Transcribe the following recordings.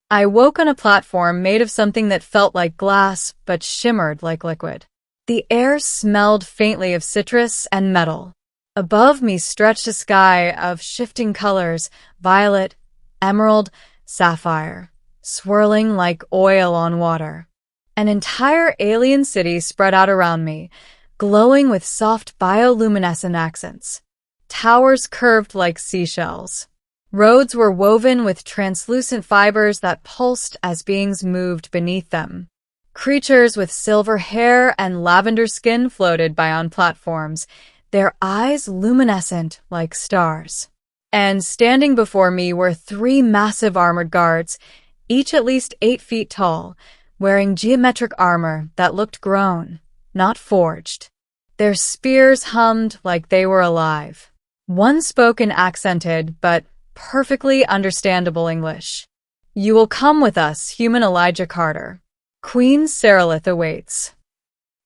I woke on a platform made of something that felt like glass but shimmered like liquid. The air smelled faintly of citrus and metal. Above me stretched a sky of shifting colors, violet, emerald, sapphire, swirling like oil on water. An entire alien city spread out around me, glowing with soft bioluminescent accents. Towers curved like seashells. Roads were woven with translucent fibers that pulsed as beings moved beneath them. Creatures with silver hair and lavender skin floated by on platforms, their eyes luminescent like stars. And standing before me were 3 massive armored guards, each at least 8 feet tall, wearing geometric armor that looked grown, not forged. Their spears hummed like they were alive. One spoke in accented but perfectly understandable English. "You will come with us, human Elijah Carter. Queen Seralith awaits."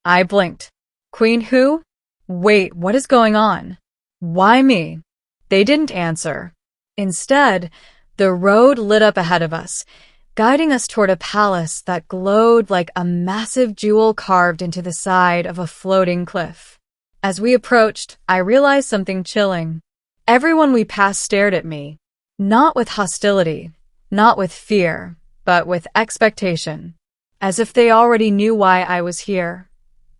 I blinked. Queen who? Wait, what is going on? Why me? They didn't answer. Instead, the road lit up ahead of us, guiding us toward a palace that glowed like a massive jewel carved into the side of a floating cliff. As we approached, I realized something chilling. Everyone we passed stared at me, not with hostility, not with fear, but with expectation, as if they already knew why I was here.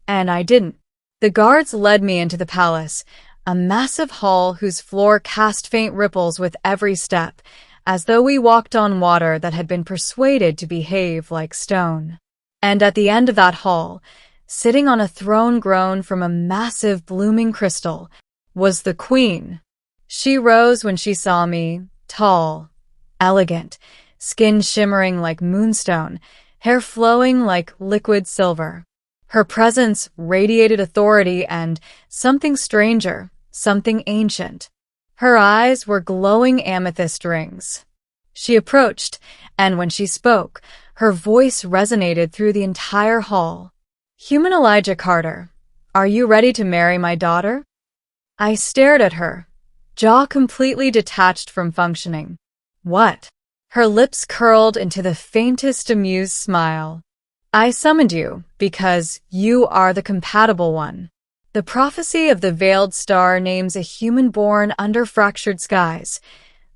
And I didn't. The guards led me into the palace, a massive hall whose floor cast faint ripples with every step, as though we walked on water that had been persuaded to behave like stone. And at the end of that hall, sitting on a throne grown from a massive blooming crystal, was the queen. She rose when she saw me, tall, elegant, skin shimmering like moonstone, hair flowing like liquid silver. Her presence radiated authority and something stranger, something ancient. Her eyes were glowing amethyst rings. She approached, and when she spoke, her voice resonated through the entire hall. "Human Elijah Carter, are you ready to marry my daughter?" I stared at her, jaw completely detached from functioning. "What?" Her lips curled into the faintest amused smile. "I summoned you because you are the compatible one. The prophecy of the veiled star names a human born under fractured skies,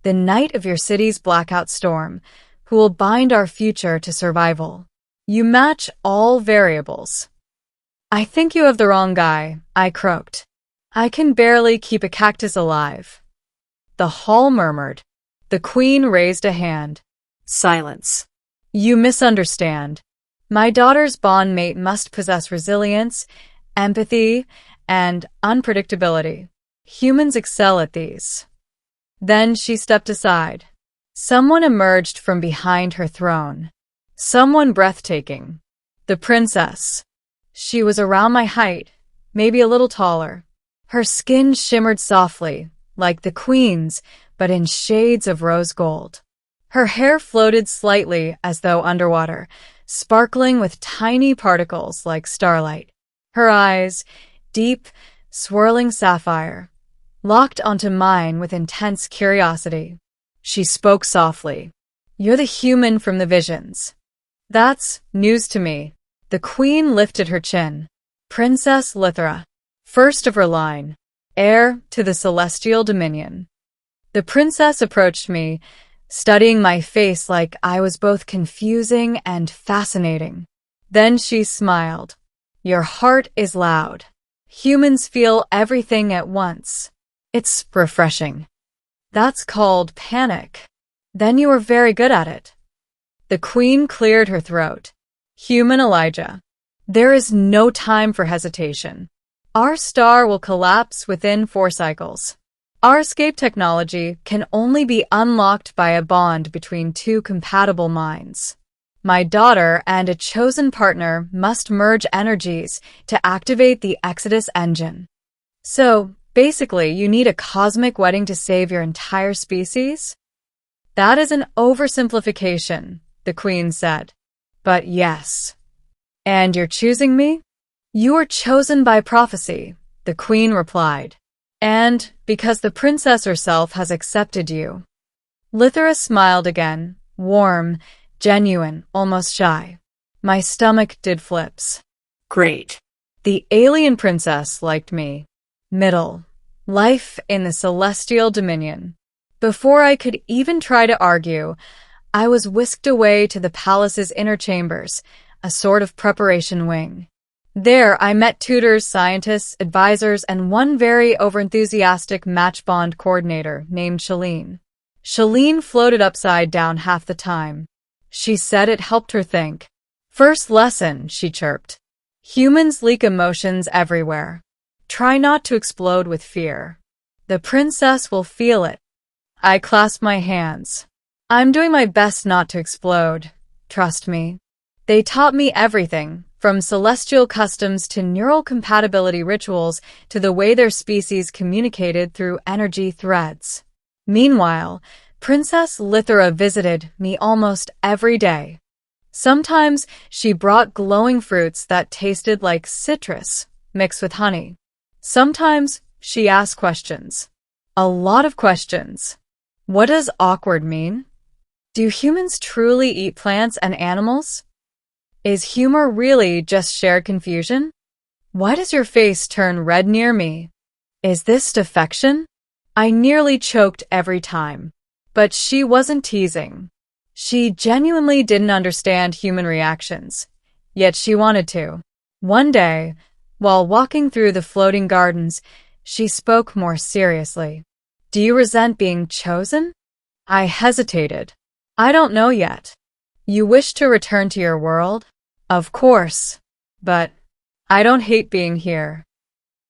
the night of your city's blackout storm, who will bind our future to survival. You match all variables." "I think you have the wrong guy," I croaked. "I can barely keep a cactus alive." The hall murmured. The queen raised a hand. "Silence. You misunderstand. My daughter's bondmate must possess resilience, empathy, and unpredictability. Humans excel at these." Then she stepped aside. Someone emerged from behind her throne. Someone breathtaking. The princess. She was around my height, maybe a little taller. Her skin shimmered softly, like the queen's, but in shades of rose gold. Her hair floated slightly as though underwater, sparkling with tiny particles like starlight. Her eyes, deep, swirling sapphire, locked onto mine with intense curiosity. She spoke softly. "You're the human from the visions." "That's news to me." The queen lifted her chin. "Princess Lithra, first of her line, heir to the celestial dominion." The princess approached me, studying my face like I was both confusing and fascinating. Then she smiled. "Your heart is loud. Humans feel everything at once. It's refreshing." "That's called panic." "Then you are very good at it." The queen cleared her throat. "Human Elijah, there is no time for hesitation. Our star will collapse within 4 cycles. Our escape technology can only be unlocked by a bond between 2 compatible minds. My daughter and a chosen partner must merge energies to activate the Exodus engine. So, basically, you need a cosmic wedding to save your entire species?" "That is an oversimplification," the queen said. "But yes." "And you're choosing me?" "You are chosen by prophecy," the queen replied. "And because the princess herself has accepted you." Lithra smiled again, warm, Genuine, almost shy. My stomach did flips. Great. The alien princess liked me. Middle. Life in the celestial dominion. Before I could even try to argue, I was whisked away to the palace's inner chambers, a sort of preparation wing. There, I met tutors, scientists, advisors, and one very overenthusiastic match bond coordinator named Shalene. Shalene floated upside down half the time. She said it helped her think. First lesson, she chirped. Humans leak emotions everywhere. Try not to explode with fear. The princess will feel it. I clasped my hands. I'm doing my best not to explode. Trust me. They taught me everything, from celestial customs to neural compatibility rituals to the way their species communicated through energy threads. Meanwhile, Princess Lithera visited me almost every day. Sometimes she brought glowing fruits that tasted like citrus mixed with honey. Sometimes she asked questions. A lot of questions. What does awkward mean? Do humans truly eat plants and animals? Is humor really just shared confusion? Why does your face turn red near me? Is this defection? I nearly choked every time. But she wasn't teasing. She genuinely didn't understand human reactions, yet she wanted to. One day, while walking through the floating gardens, she spoke more seriously. Do you resent being chosen? I hesitated. I don't know yet. You wish to return to your world? Of course. But I don't hate being here.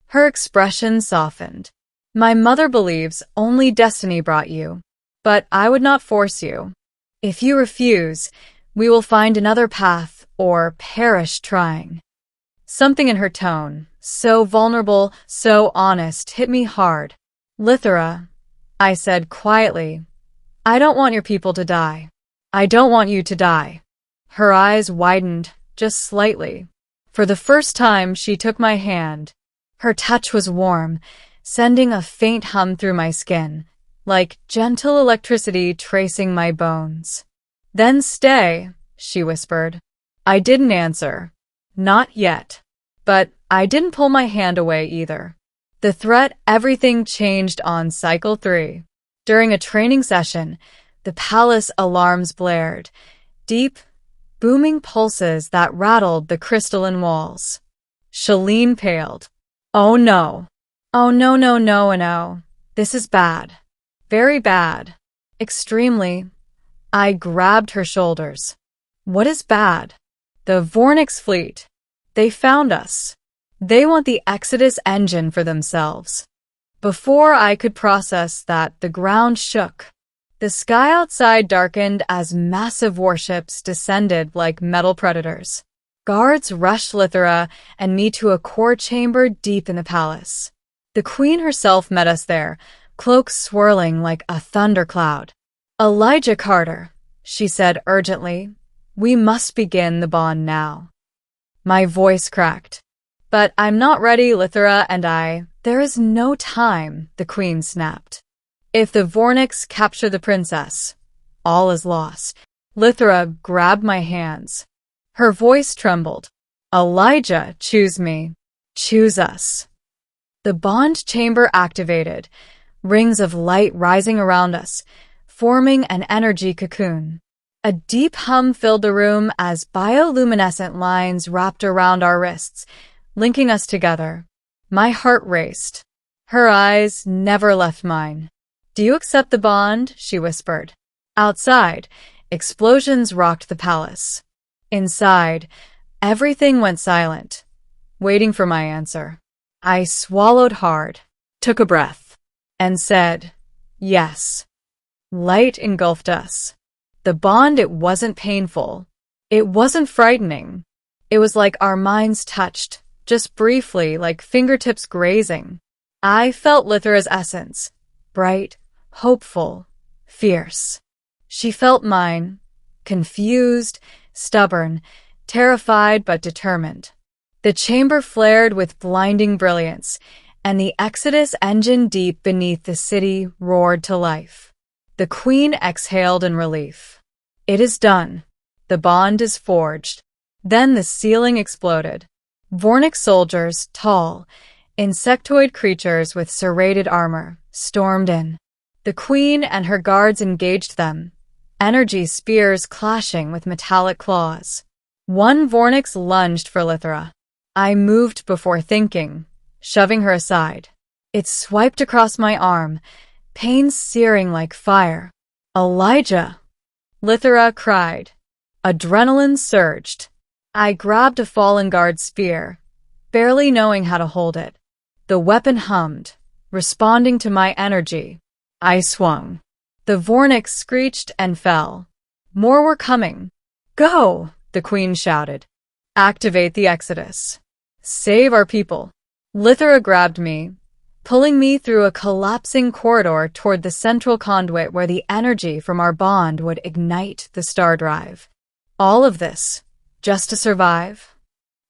Her expression softened. My mother believes only destiny brought you. But I would not force you. If you refuse, we will find another path or perish trying. Something in her tone, so vulnerable, so honest, hit me hard. Lithera, I said quietly, I don't want your people to die. I don't want you to die. Her eyes widened, just slightly. For the first time, she took my hand. Her touch was warm, sending a faint hum through my skin, like gentle electricity tracing my bones. Then stay, she whispered. I didn't answer. Not yet. But I didn't pull my hand away either. The threat, everything changed on cycle 3. During a training session, the palace alarms blared. Deep, booming pulses that rattled the crystalline walls. Shalene paled. Oh no. Oh no, no, no, no. This is bad. Very bad. Extremely. I grabbed her shoulders. What is bad? The Vornix fleet. They found us. They want the Exodus engine for themselves. Before I could process that, the ground shook. The sky outside darkened as massive warships descended like metal predators. Guards rushed Lithera and me to a core chamber deep in the palace. The queen herself met us there, cloak swirling like a thundercloud. Elijah Carter, she said urgently, we must begin the bond now. My voice cracked. But I'm not ready, Lithera and I. There is no time, the queen snapped. If the Vornix capture the princess, all is lost. Lithera grabbed my hands. Her voice trembled. Elijah, choose me. Choose us. The bond chamber activated, rings of light rising around us, forming an energy cocoon. A deep hum filled the room as bioluminescent lines wrapped around our wrists, linking us together. My heart raced. Her eyes never left mine. Do you accept the bond? She whispered. Outside, explosions rocked the palace. Inside, everything went silent, waiting for my answer. I swallowed hard, took a breath, and said, yes. Light engulfed us. The bond, it wasn't painful. It wasn't frightening. It was like our minds touched, just briefly, like fingertips grazing. I felt Lithera's essence, bright, hopeful, fierce. She felt mine, confused, stubborn, terrified but determined. The chamber flared with blinding brilliance, and the Exodus engine deep beneath the city roared to life. The queen exhaled in relief. It is done. The bond is forged. Then the ceiling exploded. Vornic soldiers, tall, insectoid creatures with serrated armor, stormed in. The queen and her guards engaged them, energy spears clashing with metallic claws. One Vornix lunged for Lithra. I moved before thinking, shoving her aside. It swiped across my arm, pain searing like fire. Elijah! Lithra cried. Adrenaline surged. I grabbed a fallen guard's spear, barely knowing how to hold it. The weapon hummed, responding to my energy. I swung. The Vornix screeched and fell. More were coming. Go! The queen shouted. Activate the Exodus. Save our people. Lithra grabbed me, pulling me through a collapsing corridor toward the central conduit where the energy from our bond would ignite the star drive. All of this, just to survive?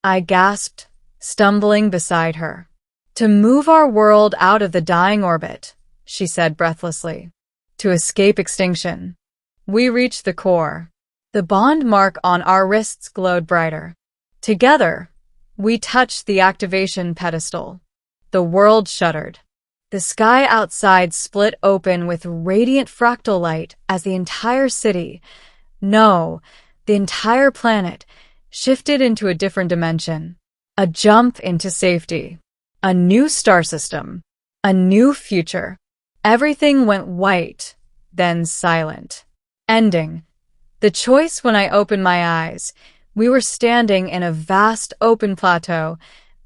I gasped, stumbling beside her. To move our world out of the dying orbit, she said breathlessly. To escape extinction. We reached the core. The bond mark on our wrists glowed brighter. Together, we touched the activation pedestal. The world shuddered. The sky outside split open with radiant fractal light as the entire city, no, the entire planet, shifted into a different dimension. A jump into safety. A new star system. A new future. Everything went white, then silent. Ending. The choice when I opened my eyes. We were standing in a vast open plateau,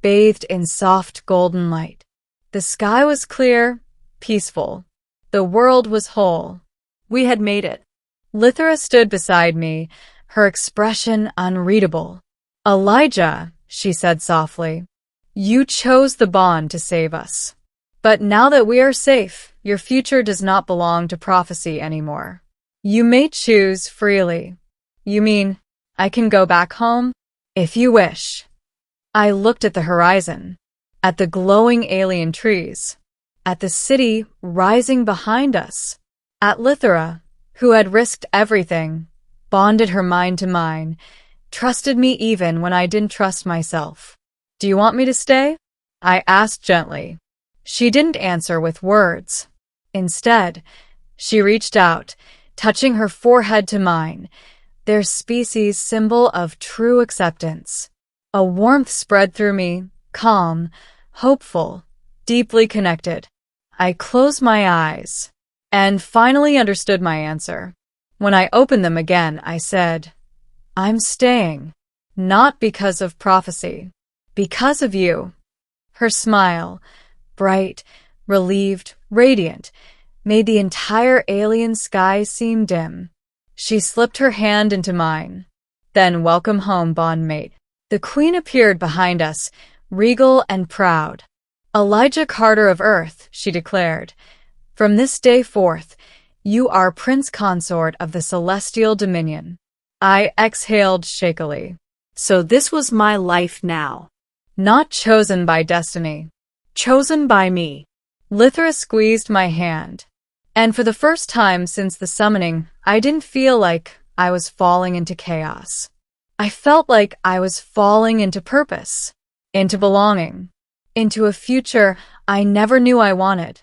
bathed in soft golden light. The sky was clear, peaceful. The world was whole. We had made it. Lithra stood beside me, her expression unreadable. Elijah, she said softly, you chose the bond to save us. But now that we are safe, your future does not belong to prophecy anymore. You may choose freely. You mean, I can go back home? If you wish. I looked at the horizon, at the glowing alien trees, at the city rising behind us, at Lithra, who had risked everything, bonded her mind to mine, trusted me even when I didn't trust myself. Do you want me to stay? I asked gently. She didn't answer with words. Instead, she reached out, touching her forehead to mine, their species' symbol of true acceptance. A warmth spread through me, calm, hopeful, deeply connected. I closed my eyes and finally understood my answer. When I opened them again, I said, I'm staying, not because of prophecy, because of you. Her smile, bright, relieved, radiant, made the entire alien sky seem dim. She slipped her hand into mine. Then welcome home, bondmate. The queen appeared behind us, regal and proud. Elijah Carter of Earth, she declared. From this day forth, you are prince consort of the celestial dominion. I exhaled shakily. So this was my life now. Not chosen by destiny. Chosen by me. Lithra squeezed my hand. And for the first time since the summoning, I didn't feel like I was falling into chaos. I felt like I was falling into purpose, into belonging, into a future I never knew I wanted.